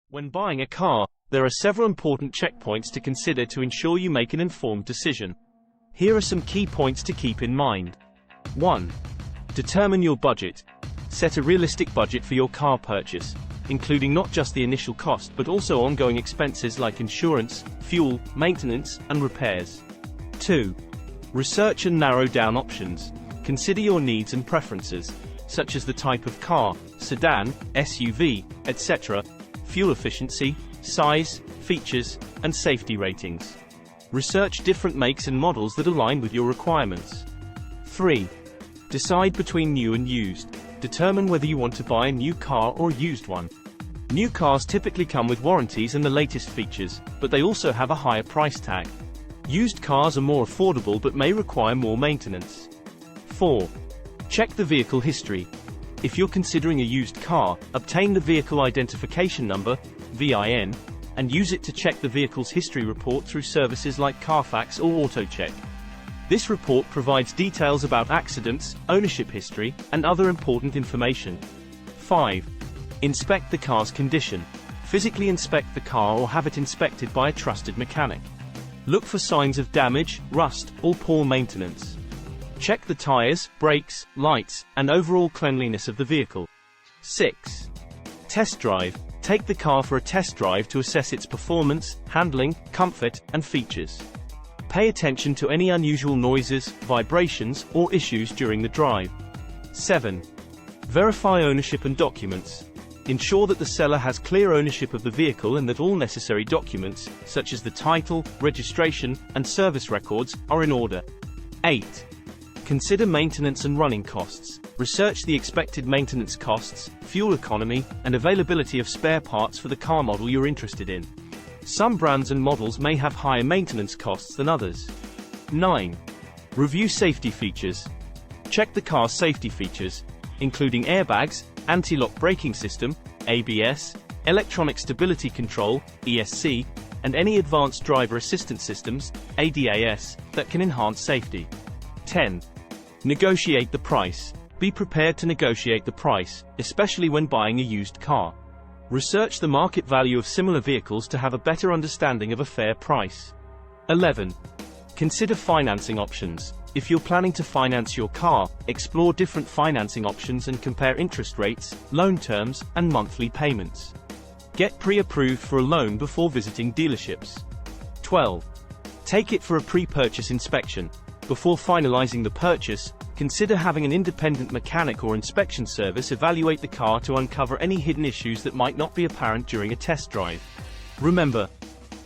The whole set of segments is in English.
When buying a car, there are several important checkpoints to consider to ensure you make an informed decision. Here are some key points to keep in mind. 1. Determine your budget. Set a realistic budget for your car purchase, including not just the initial cost but also ongoing expenses like insurance, fuel, maintenance, and repairs. 2. Research and narrow down options. Consider your needs and preferences, such as the type of car, sedan, SUV, etc., fuel efficiency, size, features, and safety ratings. Research different makes and models that align with your requirements. 3. Decide between new and used. Determine whether you want to buy a new car or a used one. New cars typically come with warranties and the latest features, but they also have a higher price tag. Used cars are more affordable but may require more maintenance. 4. Check the vehicle history. If you're considering a used car, obtain the Vehicle Identification Number, VIN, and use it to check the vehicle's history report through services like Carfax or AutoCheck. This report provides details about accidents, ownership history, and other important information. 5. Inspect the car's condition. Physically inspect the car or have it inspected by a trusted mechanic. Look for signs of damage, rust, or poor maintenance. Check the tires, brakes, lights, and overall cleanliness of the vehicle. 6. Test drive. Take the car for a test drive to assess its performance, handling, comfort, and features. Pay attention to any unusual noises, vibrations, or issues during the drive. 7. Verify ownership and documents. Ensure that the seller has clear ownership of the vehicle and that all necessary documents, such as the title, registration, and service records, are in order. 8. Consider maintenance and running costs. Research the expected maintenance costs, fuel economy, and availability of spare parts for the car model you're interested in. Some brands and models may have higher maintenance costs than others. 9. Review safety features. Check the car's safety features, including airbags, anti-lock braking system, ABS, electronic stability control, ESC, and any advanced driver assistance systems, ADAS, that can enhance safety. 10. Negotiate the price. Be prepared to negotiate the price, especially when buying a used car. Research the market value of similar vehicles to have a better understanding of a fair price. 11. Consider financing options. If you're planning to finance your car, explore different financing options and compare interest rates, loan terms, and monthly payments. Get pre-approved for a loan before visiting dealerships. 12. Take it for a pre-purchase inspection. Before finalizing the purchase, consider having an independent mechanic or inspection service evaluate the car to uncover any hidden issues that might not be apparent during a test drive. Remember,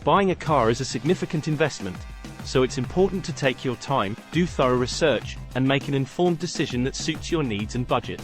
buying a car is a significant investment, so it's important to take your time, do thorough research, and make an informed decision that suits your needs and budget.